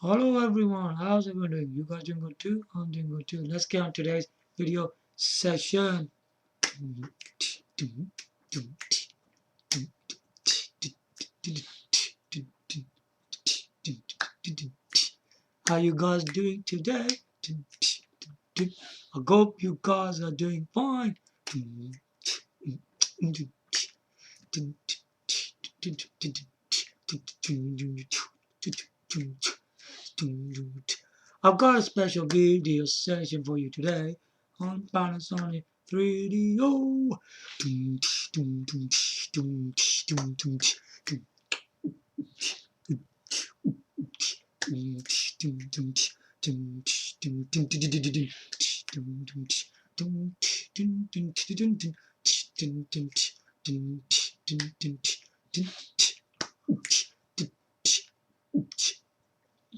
Hello everyone, how's everyone doing? You guys doing good too? I'm doing good too. Let's get on today's video session. How you guys doing today? I hope you guys are doing fine. I've got a special video session for you today on Panasonic 3DO.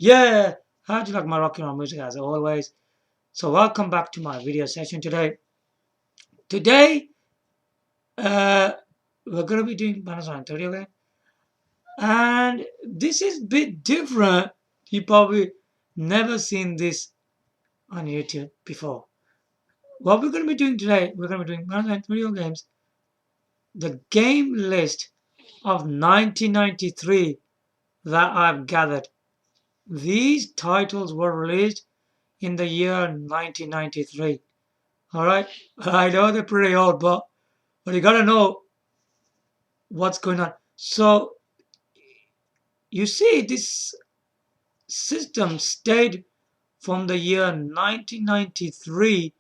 Yeah, how do you like my rocking on music as always? So welcome back to my video session today. Today, uh, we're gonna be doing Panasonic 3DO again, and this is a bit different. You probably never seen this on YouTube before. What we're gonna be doing today, we're gonna be doing Panasonic 3DO games, the game list of 1993 that I've gathered. These titles were released in the year 1993. All right, I know they're pretty old, but you gotta know what's going on. So you see, this system stayed from the year 1993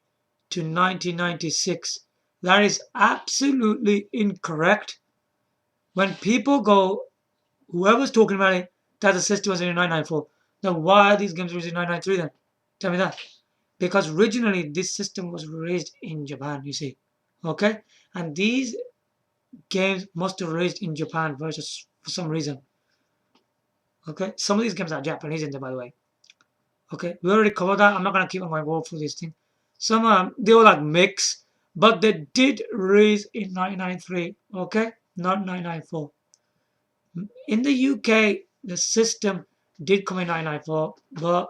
to 1996. That is absolutely incorrect. When people go, whoever's talking about it, that the system was in 1994. Then why are these games released in 1993 then? Tell me that. Because originally this system was released in Japan, you see. Okay? And these games must have released in Japan versus for some reason. Okay? Some of these games are Japanese in there, by the way. Okay? We already covered that. I'm not going to keep on going through this thing. Some they were like mix, but they did release in 1993. Okay? Not 1994. In the UK, the system did come in 1994, but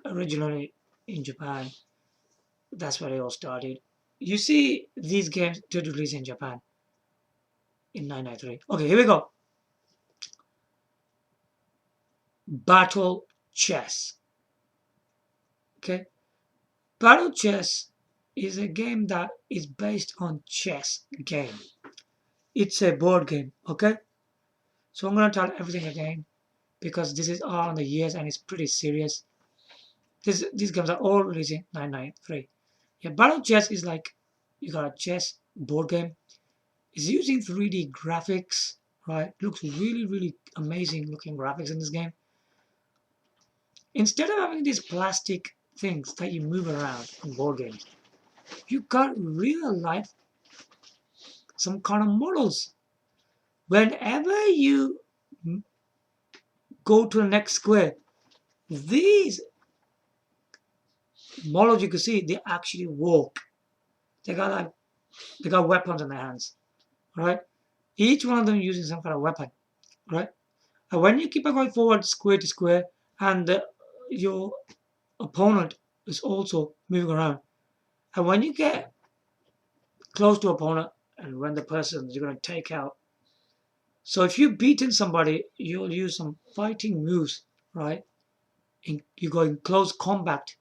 originally in Japan, that's where it all started. You see, these games did release in Japan in 1993. Okay, here we go. Battle Chess. Okay, Battle Chess is a game that is based on chess game. It's a board game. Okay, so I'm gonna tell everything again because this is all on the years and it's pretty serious. These games are all releasing 1993. Yeah, Battle Chess is like you got a chess board game. It's using 3D graphics, right? Looks really amazing looking graphics in this game. Instead of having these plastic things that you move around in board games, you got real life, some kind of models. Whenever you go to the next square, these models you can see they actually walk. They got weapons in their hands, right? Each one of them using some kind of weapon, right? And when you keep on going forward square to square, and your opponent is also moving around, and when you get close to opponent, and when the person you're going to take out. So if you've beaten somebody, you'll use some fighting moves, right? You go in close combat,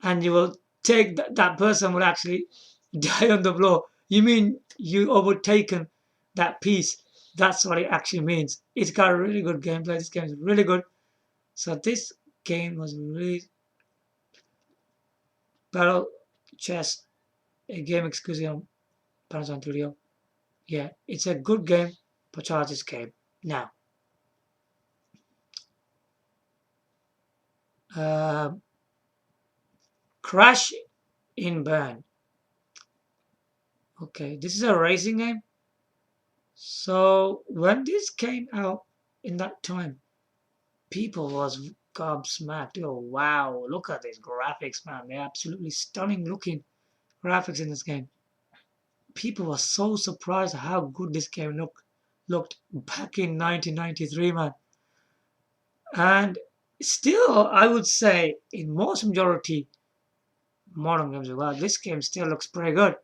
and you will take that person will actually die on the floor. You mean you overtaken that piece? That's what it actually means. It's got a really good gameplay. This game is really good. So this game was really Battle Chess, a game exclusive on Panasonic 3DO. Yeah, it's a good game, but charge this game now. Uh, Crash in Burn. Okay, this is a racing game. So when this came out in that time, people was gobsmacked. Oh wow, look at these graphics, man! They're absolutely stunning looking graphics in this game. People were so surprised at how good this game looked back in 1993, man. And Still, I would say in most majority modern games as well, this game still looks pretty good.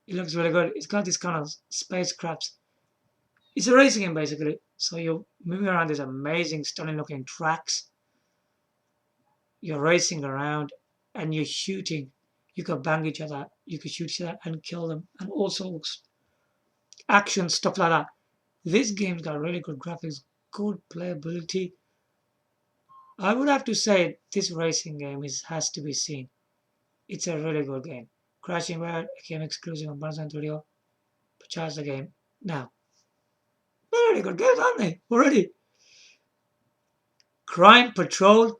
It looks really good. It's got this kind of spacecrafts. It's a racing game basically. So you're moving around these amazing, stunning looking tracks. You're racing around and you're shooting. You could bang each other. You could shoot each other and kill them, and all sorts action stuff like that. This game's got really good graphics, good playability. I would have to say this racing game has to be seen. It's a really good game. Crashing Rare, a game exclusive on Panasonic 3DO. Purchase the game now. They're really good games, aren't they? Already. Crime Patrol.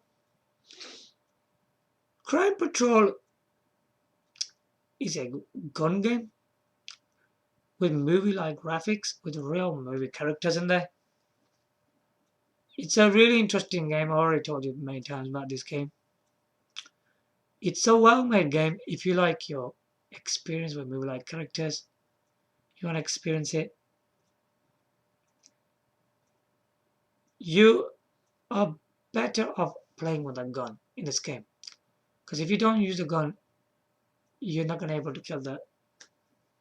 Crime Patrol is a gun game with movie-like graphics with real movie characters in there. It's a really interesting game. I already told you many times about this game. It's a well-made game if you like your experience with movie-like characters. You want to experience it. You are better off playing with a gun in this game. Because if you don't use the gun, you're not going to be able to kill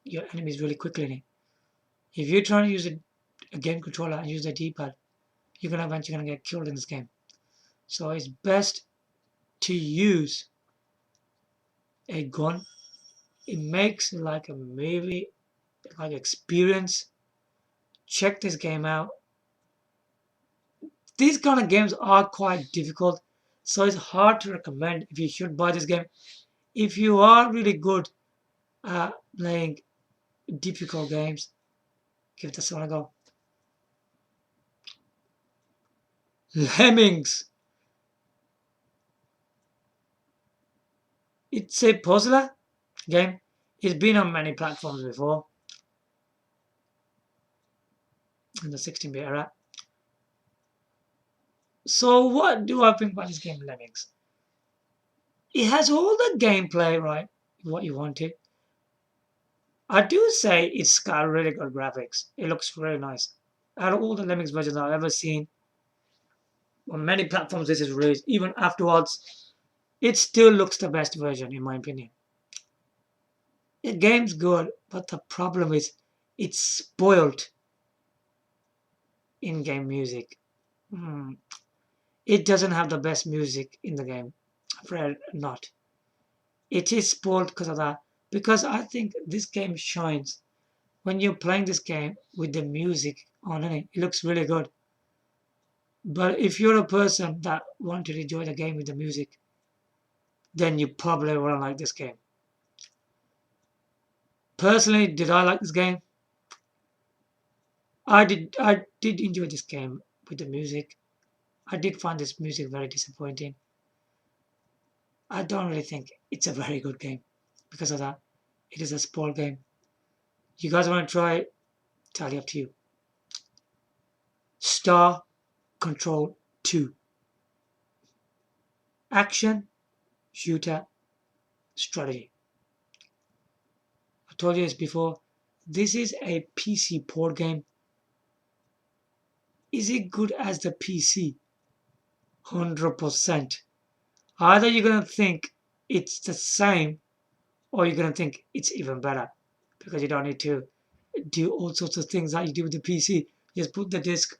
your enemies really quickly. If you're trying to use a game controller and use the D-pad, you're going to eventually going to get killed in this game. So it's best to use a gun. It makes like a movie, like experience. Check this game out. These kind of games are quite difficult, so it's hard to recommend if you should buy this game. If you are really good at playing difficult games, give this one a go. Lemmings. It's a puzzler game. It's been on many platforms before in the 16-bit era. So what do I think about this game, Lemmings? It has all the gameplay, right? What you wanted. I do say it's got really good graphics. It looks really nice. Out of all the Lemmings versions I've ever seen, on many platforms this is released, even afterwards, it still looks the best version in my opinion. The game's good, but the problem is it's spoiled in-game music. It doesn't have the best music in the game. I'm afraid not. It is spoiled because of that. Because I think this game shines when you're playing this game with the music on it. It looks really good. But if you're a person that want to enjoy the game with the music, then you probably won't like this game. Personally, did I like this game? I did enjoy this game with the music. I did find this music very disappointing. I don't really think it's a very good game because of that. It is a spoiled game. You guys want to try it? Totally up to you. Star Control 2. Action, shooter, strategy. I told you this before. This is a PC port game. Is it good as the PC? 100%. Either you're going to think it's the same or you're going to think it's even better because you don't need to do all sorts of things that you do with the PC. Just put the disc,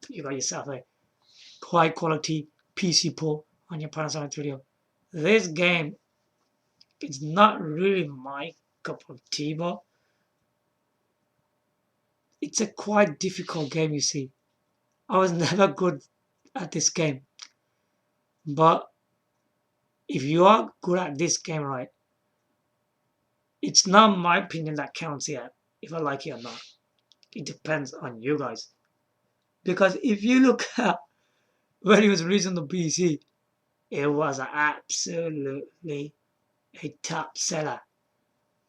you got yourself a high quality PC port on your Panasonic 3DO. This game is not really my cup of tea, but it's a quite difficult game, you see. I was never good at this game. But if you are good at this game, right, it's not my opinion that counts here, if I like it or not. It depends on you guys. Because if you look at when it was released on the PC, it was absolutely a top seller.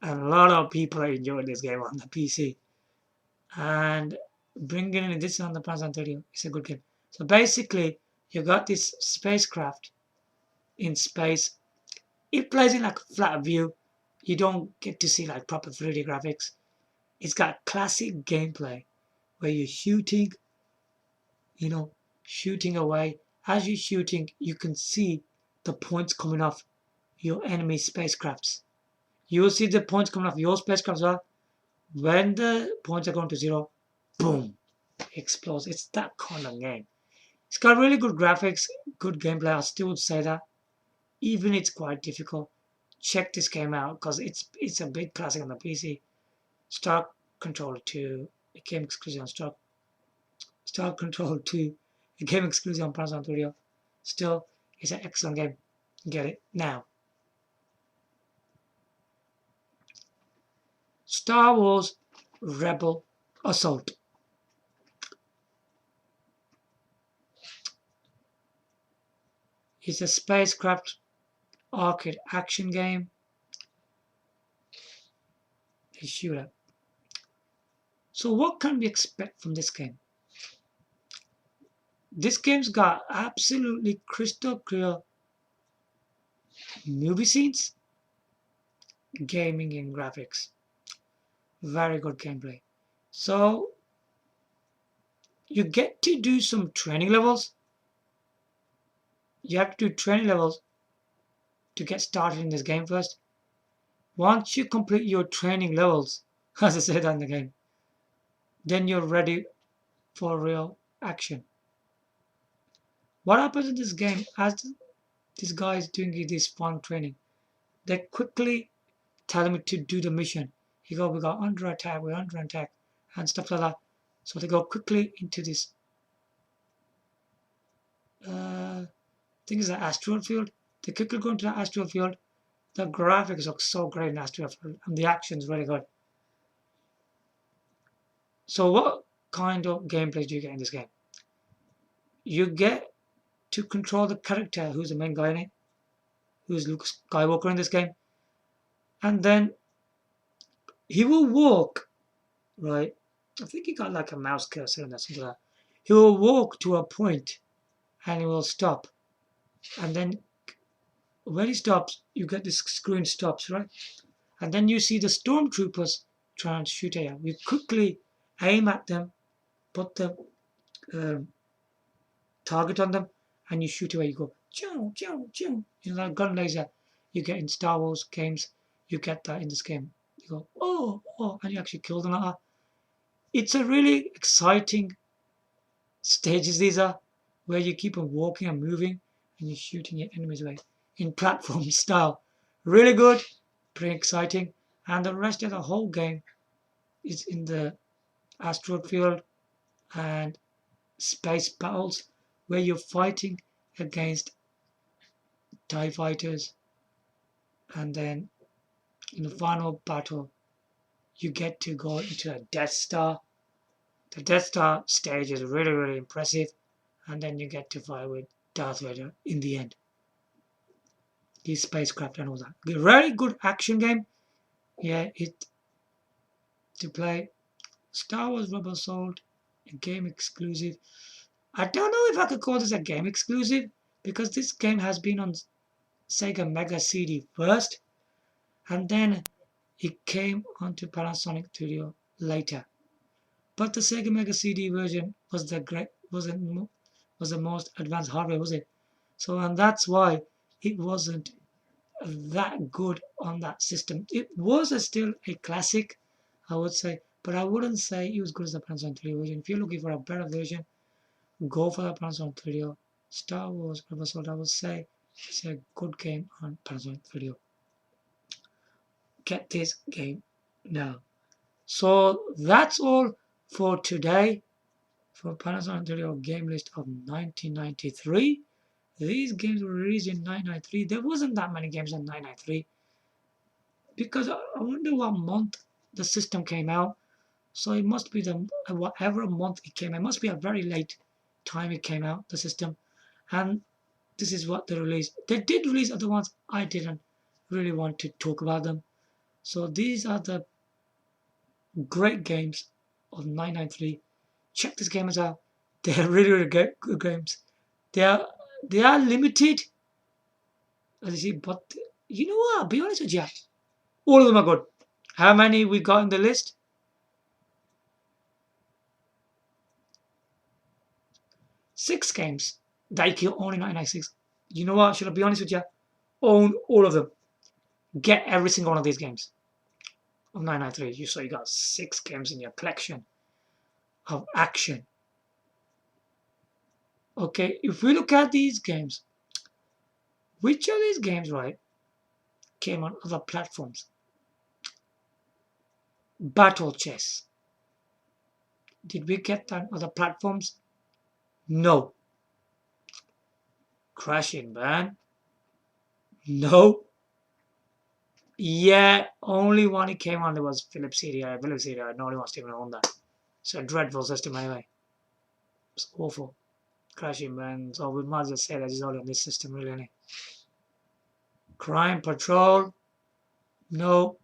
And a lot of people enjoyed this game on the PC. And bringing in this on the Panasonic 3DO is a good game. So basically, you got this spacecraft in space. It plays in like a flat view. You don't get to see like proper 3D graphics. It's got classic gameplay where you're shooting, shooting away as you're shooting, you can see the points coming off your enemy spacecrafts. You will see the points coming off your spacecraft as well. When the points are going to zero, boom, it explodes. It's that kind of game. It's got really good graphics, good gameplay. I still would say that, even it's quite difficult. Check this game out because it's a big classic on the PC. Star Control 2, a game exclusive on Star Control 2, a game exclusive on Panasonic 3DO. Still, it's an excellent game. Get it now. Star Wars Rebel Assault. It's a spacecraft arcade action game. A shooter. So what can we expect from this game? This game's got absolutely crystal clear movie scenes, gaming and graphics. Very good gameplay. So you get to do some training levels. You have to do training levels to get started in this game first. Once you complete your training levels, as I said in the game, then you're ready for real action. What happens in this game as this guy is doing this fun training? They quickly tell him to do the mission. We got under attack, we're under attack, and stuff like that. So they go quickly into this thing is an asteroid field. They quickly go into the asteroid field. The graphics look so great in asteroid field, and the action's really good. So what kind of gameplay do you get in this game? You get to control the character who's the main guy in it, who's Luke Skywalker in this game. And then he will walk, right? I think he got like a mouse cursor and something like that. He will walk to a point and he will stop. And then when he stops, you get this screen stops, right? And then you see the stormtroopers trying to shoot at you. You quickly aim at them, put the target on them, and you shoot away. You go, chow, chow, chow. You know, that gun laser you get in Star Wars games, you get that in this game. You go, oh, oh, and you actually kill them like that. It's a really exciting stages, these are, where you keep on walking and moving, and you're shooting your enemies away in platform style. Really good, pretty exciting, and the rest of the whole game is in the asteroid field and space battles where you're fighting against TIE fighters, and then in the final battle you get to go into a Death Star. The Death Star stage is really, really impressive, and then you get to fight with Darth Vader in the end. These spacecraft and all that. Very good action game. Yeah, it to play. Star Wars Rebel Assault, a game exclusive. I don't know if I could call this a game exclusive because this game has been on Sega Mega CD first, and then it came onto Panasonic 3DO later. But the Sega Mega CD version was the most advanced hardware, was it? So, and that's why it wasn't that good on that system. It was still a classic, I would say, but I wouldn't say it was good as the Panasonic 3DO version. If you're looking for a better version, go for the Panasonic 3DO. Star Wars Rebel Assault, I would say, is a good game on Panasonic 3DO. Get this game now. So that's all for today for Panasonic 3DO game list of 1993. These games were released in 1993. There wasn't that many games in 1993 because I wonder what month the system came out. So it must be the whatever month it came out. It must be a very late time it came out, the system. And this is what they released. They did release other ones. I didn't really want to talk about them. So these are the great games of 1993. Check these games out. They're really, really good games. They are limited, as you see, but you know what? I'll be honest with you. All of them are good. How many we got in the list? 6 games. that you can own in 1996. You know what? Should I be honest with you? Own all of them. Get every single one of these games of 993. So you got 6 games in your collection of action. Okay, if we look at these games, which of these games, right, came on other platforms? Battle Chess. Did we get that on other platforms? No. Crash and Burn? No. Yeah, only one it came on there was Philips CDI. Philips CDI, nobody wants to even own that. So dreadful system anyway. It's awful. Crash and Burn. So we might as well say that it's only on this system, really, isn't it? Crime Patrol? No.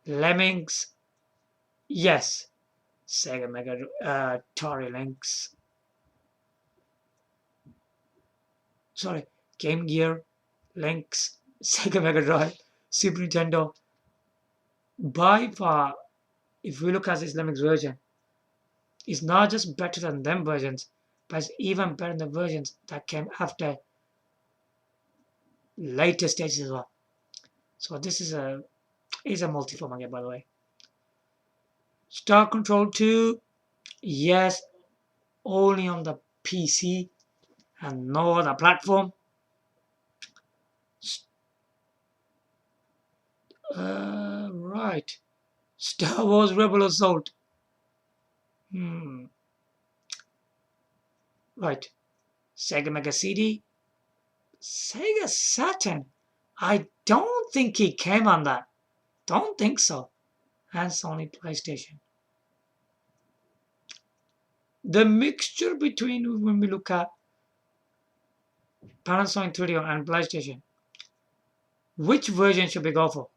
Lemmings? Yes. Sega Mega Atari Lynx. Sorry, Game Gear, Lynx, Sega Mega Drive, Super Nintendo. By far, if we look at this Lemmings version, it's not just better than them versions, but it's even better than the versions that came after later stages as well. So this is a multi-format game, by the way. Star Control 2, yes, only on the PC and no other platform. Right. Star Wars Rebel Assault. Right. Sega Mega CD. Sega Saturn. I don't think he came on that. Don't think so. And Sony PlayStation. The mixture between when we look at Panasonic 3DO and PlayStation, which version should we go for?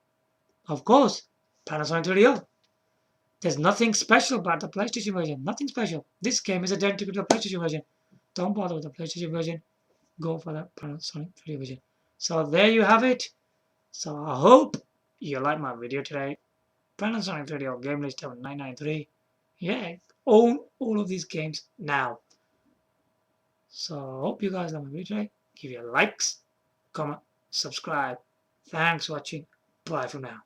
Of course, Panasonic 3DO. There's nothing special about the PlayStation version. Nothing special. This game is identical to the PlayStation version. Don't bother with the PlayStation version. Go for the Panasonic 3DO version. So there you have it. So I hope you like my video today. Panasonic 3DO game list of 993. Yeah, own all of these games now. So I hope you guys like my video today. Give your likes, comment, subscribe. Thanks for watching. Bye for now.